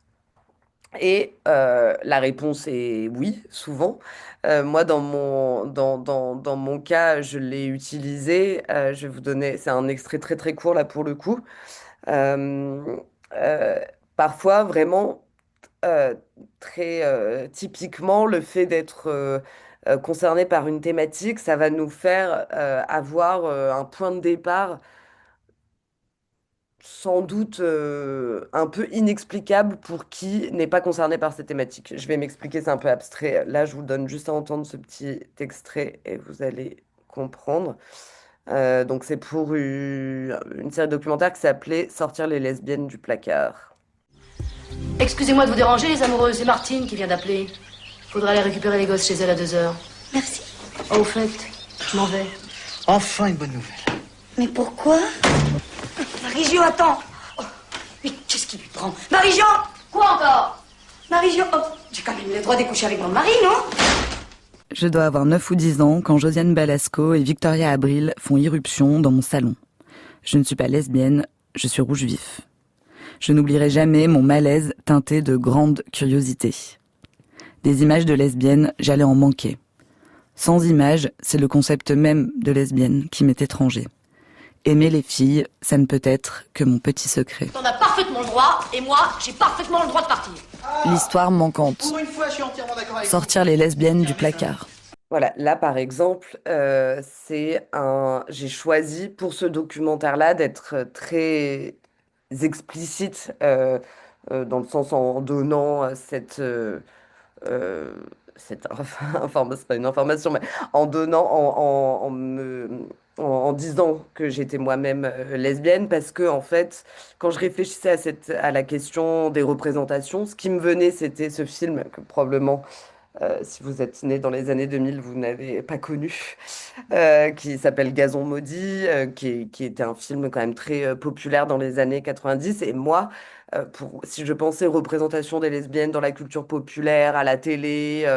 Et la réponse est oui, souvent. Moi, dans mon cas, je l'ai utilisé. Je vais vous donner, c'est un extrait très très court là pour le coup. Euh, euh, Parfois, vraiment. très typiquement, le fait d'être concerné par une thématique, ça va nous faire avoir un point de départ sans doute un peu inexplicable pour qui n'est pas concerné par cette thématique. Je vais m'expliquer, c'est un peu abstrait. Là, je vous donne juste à entendre ce petit extrait et vous allez comprendre. Donc, c'est pour une série documentaire qui s'appelait Sortir les lesbiennes du placard. Excusez-moi de vous déranger, les amoureux, c'est Martine qui vient d'appeler. Faudra aller récupérer les gosses chez elle à 2h. Merci. Oh, au fait, je m'en vais. Enfin une bonne nouvelle. Mais pourquoi? Marie-Jo, attends. Oh, mais qu'est-ce qui lui prend? Marie-Jo! Quoi encore? Marie-Jo, oh, j'ai quand même le droit de coucher avec mon mari, non? Je dois avoir 9 ou 10 ans quand Josiane Balasco et Victoria Abril font irruption dans mon salon. Je ne suis pas lesbienne, je suis rouge vif. Je n'oublierai jamais mon malaise teinté de grande curiosité. Des images de lesbiennes, j'allais en manquer. Sans images, c'est le concept même de lesbienne qui m'est étranger. Aimer les filles, ça ne peut être que mon petit secret. T'en as parfaitement le droit, et moi, j'ai parfaitement le droit de partir. L'histoire manquante. Pour une fois, je suis entièrement d'accord avec Sortir les lesbiennes du placard. Voilà, là par exemple, j'ai choisi pour ce documentaire-là d'être très explicite dans le sens en donnant c'est pas une information, mais en donnant, en disant que j'étais moi-même lesbienne, parce que en fait, quand je réfléchissais à la question des représentations, ce qui me venait, c'était ce film que probablement si vous êtes né dans les années 2000, vous n'avez pas connu, qui s'appelle Gazon maudit, qui était un film quand même très populaire dans les années 90. Et moi, si je pensais représentation des lesbiennes dans la culture populaire, à la télé,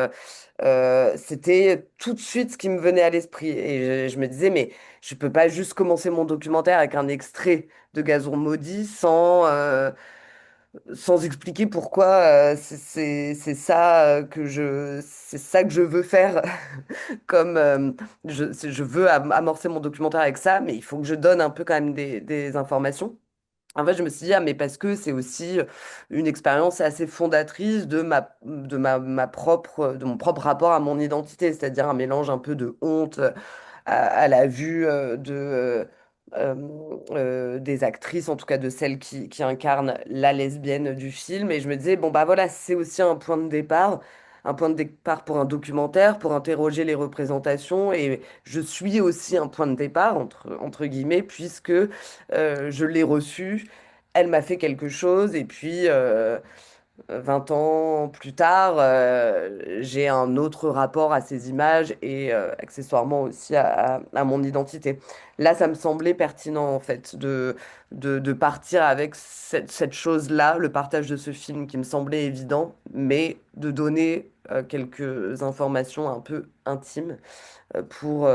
c'était tout de suite ce qui me venait à l'esprit. Et je me disais, mais je peux pas juste commencer mon documentaire avec un extrait de Gazon maudit sans expliquer pourquoi c'est ça c'est ça que je veux faire comme je veux amorcer mon documentaire avec ça, mais il faut que je donne un peu quand même des informations. En fait, je me suis dit, ah, mais parce que c'est aussi une expérience assez fondatrice de mon propre rapport à mon identité, c'est-à-dire un mélange un peu de honte à la vue des actrices, en tout cas de celles qui incarnent la lesbienne du film. Et je me disais, bon, bah voilà, c'est aussi un point de départ pour un documentaire, pour interroger les représentations. Et je suis aussi un point de départ, entre guillemets, puisque je l'ai reçue, elle m'a fait quelque chose, et puis 20 ans plus tard, j'ai un autre rapport à ces images et accessoirement aussi à mon identité. Là, ça me semblait pertinent, en fait, de partir avec cette chose-là, le partage de ce film qui me semblait évident, mais de donner quelques informations un peu intimes pour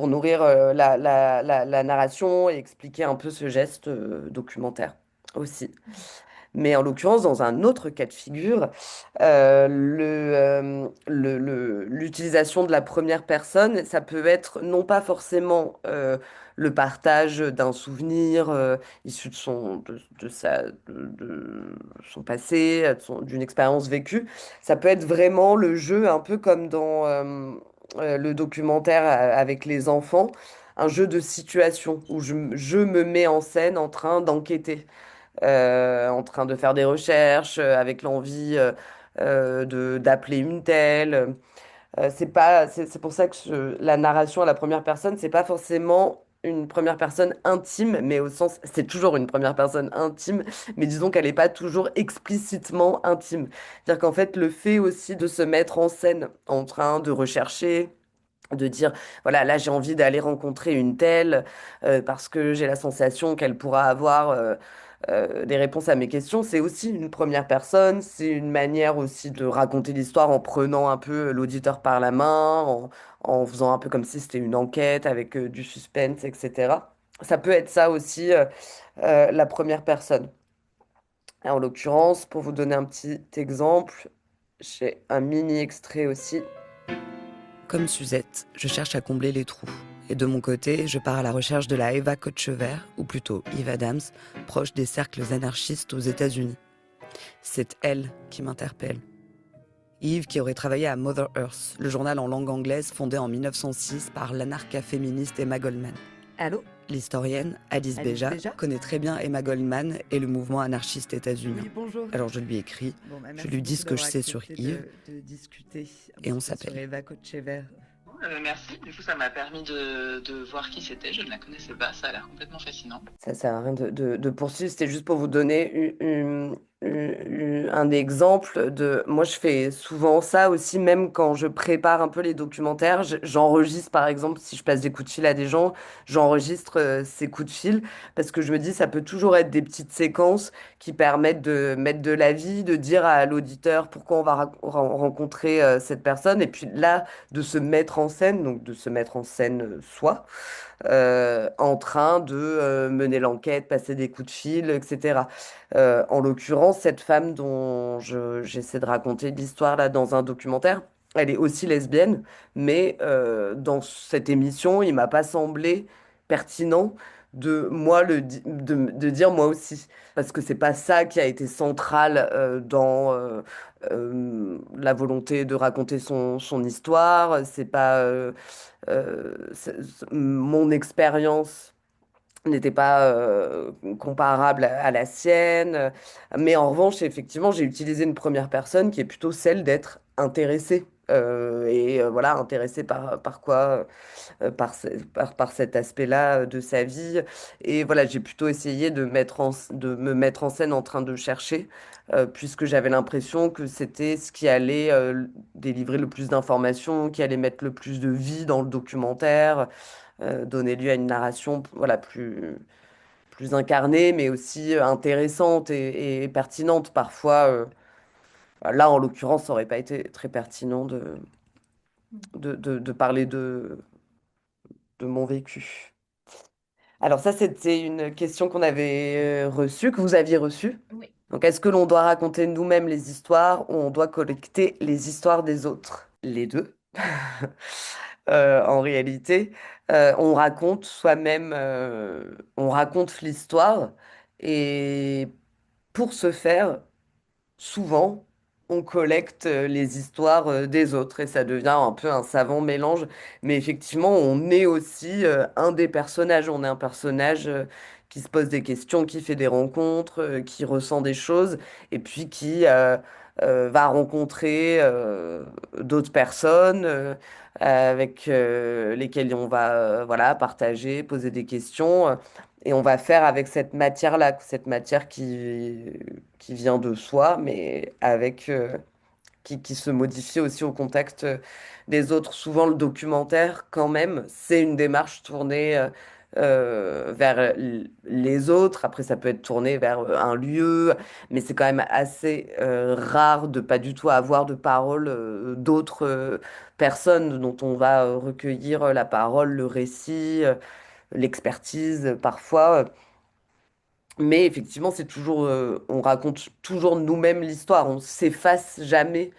nourrir la narration et expliquer un peu ce geste documentaire aussi. Mais en l'occurrence, dans un autre cas de figure, l'utilisation de la première personne, ça peut être non pas forcément le partage d'un souvenir issu de son passé, d'une expérience vécue. Ça peut être vraiment le jeu, un peu comme dans le documentaire avec les enfants, un jeu de situation où je me mets en scène en train d'enquêter en train de faire des recherches, avec l'envie d'appeler une telle. C'est pour ça que la narration à la première personne, c'est pas forcément une première personne intime, mais au sens, c'est toujours une première personne intime, mais disons qu'elle n'est pas toujours explicitement intime. C'est-à-dire qu'en fait, le fait aussi de se mettre en scène en train de rechercher, de dire, voilà, là j'ai envie d'aller rencontrer une telle parce que j'ai la sensation qu'elle pourra avoir des réponses à mes questions, c'est aussi une première personne, c'est une manière aussi de raconter l'histoire en prenant un peu l'auditeur par la main, en faisant un peu comme si c'était une enquête avec du suspense, etc. Ça peut être ça aussi, la première personne. Et en l'occurrence, pour vous donner un petit exemple, j'ai un mini extrait aussi. Comme Suzette, je cherche à combler les trous. Et de mon côté, je pars à la recherche de la Eva Kotchever, ou plutôt Eve Adams, proche des cercles anarchistes aux États-Unis. C'est elle qui m'interpelle. Yves, qui aurait travaillé à Mother Earth, le journal en langue anglaise fondé en 1906 par l'anarcha-féministe Emma Goldman. Allô? L'historienne Alice Béja connaît très bien Emma Goldman et le mouvement anarchiste états-unien. Oui, bonjour. Alors je lui écris, je lui dis ce que je sais sur Yves, et on s'appelle. Merci, du coup ça m'a permis de voir qui c'était, je ne la connaissais pas, ça a l'air complètement fascinant. Ça sert à rien de poursuivre, c'était juste pour vous donner un exemple de... Moi, je fais souvent ça aussi, même quand je prépare un peu les documentaires. J'enregistre, par exemple, si je passe des coups de fil à des gens, j'enregistre ces coups de fil parce que je me dis, ça peut toujours être des petites séquences qui permettent de mettre de la vie, de dire à l'auditeur pourquoi on va rencontrer cette personne, et puis là, de se mettre en scène, donc de se mettre en scène soi en train de mener l'enquête, passer des coups de fil, etc. En l'occurrence, cette femme dont j'essaie de raconter l'histoire là dans un documentaire, elle est aussi lesbienne, mais dans cette émission, il m'a pas semblé pertinent de moi de dire moi aussi, parce que c'est pas ça qui a été central dans la volonté de raconter son histoire. C'est pas mon expérience n'était pas comparable à la sienne. Mais en revanche, effectivement, j'ai utilisé une première personne qui est plutôt celle d'être intéressée. Voilà, intéressée par quoi? Par cet aspect-là de sa vie. Et voilà, j'ai plutôt essayé de me mettre en scène en train de chercher, puisque j'avais l'impression que c'était ce qui allait délivrer le plus d'informations, qui allait mettre le plus de vie dans le documentaire, donner lieu à une narration voilà, plus incarnée, mais aussi intéressante et pertinente. Parfois, là, en l'occurrence, ça aurait pas été très pertinent de parler de mon vécu. Alors ça, c'était une question qu'on avait reçue, que vous aviez reçue. Oui. Donc, est-ce que l'on doit raconter nous-mêmes les histoires ou on doit collecter les histoires des autres? Les deux. En réalité, on raconte soi-même, on raconte l'histoire et pour ce faire, souvent, on collecte les histoires des autres et ça devient un peu un savant mélange. Mais effectivement, on est aussi un des personnages. On est un personnage qui se pose des questions, qui fait des rencontres, qui ressent des choses et puis qui va rencontrer d'autres personnes avec lesquelles on va voilà, partager, poser des questions. Et on va faire avec cette matière-là, cette matière qui vient de soi, mais avec, qui se modifie aussi au contact des autres. Souvent, le documentaire, quand même, c'est une démarche tournée vers les autres. Après, ça peut être tourné vers un lieu, mais c'est quand même assez rare de pas du tout avoir de parole d'autres personnes dont on va recueillir la parole, le récit, l'expertise parfois. Mais effectivement, c'est toujours, on raconte toujours nous-mêmes l'histoire. On s'efface jamais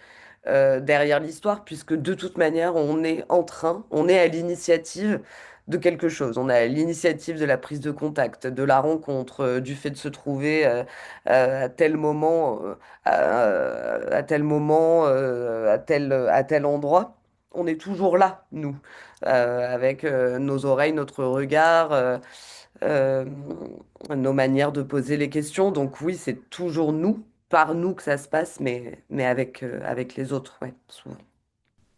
derrière l'histoire, puisque de toute manière, on est à l'initiative de quelque chose. On est à l'initiative de la prise de contact, de la rencontre, du fait de se trouver à tel moment, à tel moment, à tel endroit. On est toujours là, nous, avec nos oreilles, notre regard. Euh, nos manières de poser les questions. Donc oui, c'est toujours nous, par nous que ça se passe, mais avec les autres, ouais, souvent.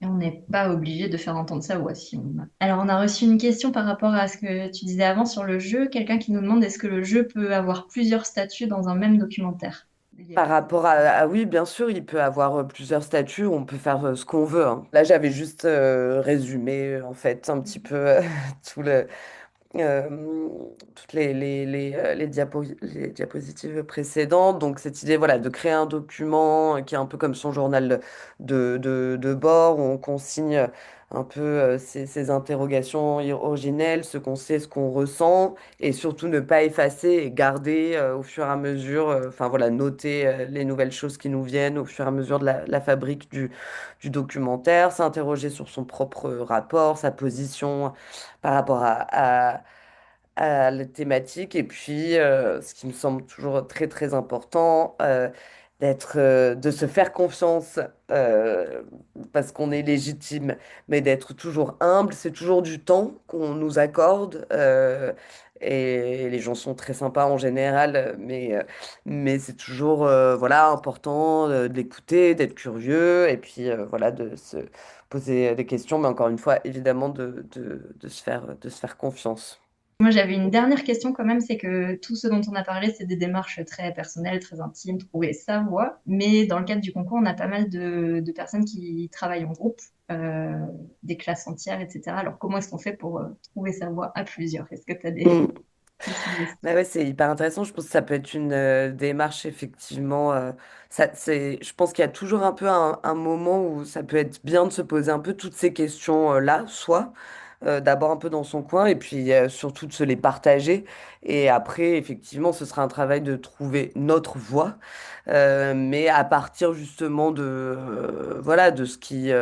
Et on n'est pas obligé de faire entendre sa voix si on a. Alors, on a reçu une question par rapport à ce que tu disais avant sur le jeu. Quelqu'un qui nous demande est-ce que le jeu peut avoir plusieurs statuts dans un même documentaire? Par rapport oui, bien sûr, il peut avoir plusieurs statuts, on peut faire ce qu'on veut, hein. Là, j'avais juste résumé, en fait, un petit peu tout euh, toutes les diapositives précédentes. Donc, cette idée, voilà, de créer un document qui est un peu comme son journal de bord, où on consigne un peu ses interrogations originelles, ce qu'on sait, ce qu'on ressent, et surtout ne pas effacer et garder au fur et à mesure, enfin voilà, noter les nouvelles choses qui nous viennent au fur et à mesure de la fabrique du documentaire, s'interroger sur son propre rapport, sa position par rapport à la thématique. Et puis, ce qui me semble toujours très, très important, de se faire confiance euh, parce qu'on est légitime, mais d'être toujours humble. C'est toujours du temps qu'on nous accorde. Et les gens sont très sympas en général, mais c'est toujours voilà, important de l'écouter, d'être curieux, et puis voilà, de se poser des questions, mais encore une fois, évidemment, de se faire confiance. Moi, j'avais une dernière question quand même, c'est que tout ce dont on a parlé, c'est des démarches très personnelles, très intimes, trouver sa voie. Mais dans le cadre du concours, on a pas mal de personnes qui travaillent en groupe, euh, des classes entières, etc. Alors, comment est-ce qu'on fait pour trouver sa voie à plusieurs? Est-ce que tu as Mm. des suggestions? Bah ouais, c'est hyper intéressant. Je pense que ça peut être une démarche, effectivement. Je pense qu'il y a toujours un peu un moment où ça peut être bien de se poser un peu toutes ces questions-là, soit d'abord un peu dans son coin, et puis surtout de se les partager. Et après, effectivement, ce sera un travail de trouver notre voie, mais à partir justement voilà, de ce qui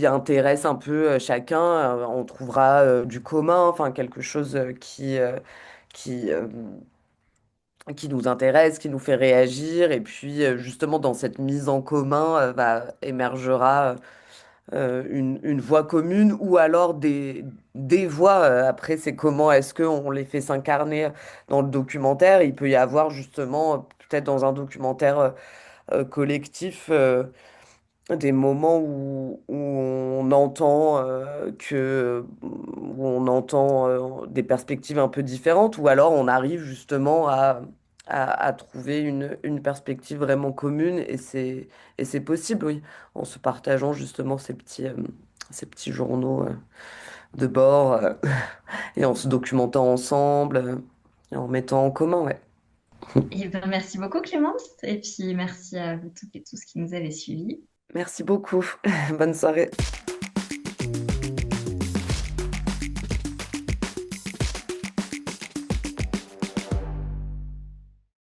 intéresse un peu chacun. On trouvera du commun, enfin quelque chose qui, euh, qui nous intéresse, qui nous fait réagir. Et puis justement, dans cette mise en commun, émergera une voie commune ou alors des voies. Après, c'est comment est-ce qu'on les fait s'incarner dans le documentaire. Il peut y avoir justement, peut-être dans un documentaire collectif, des moments où on entend où on entend des perspectives un peu différentes, ou alors on arrive justement à trouver une perspective vraiment commune, et c'est possible, oui, en se partageant justement ces petits journaux de bord, et en se documentant ensemble, et en mettant en commun, ouais. Eh ben, merci beaucoup, Clémence. Et puis, merci à vous toutes et tous qui nous avez suivis. Merci beaucoup. Bonne soirée.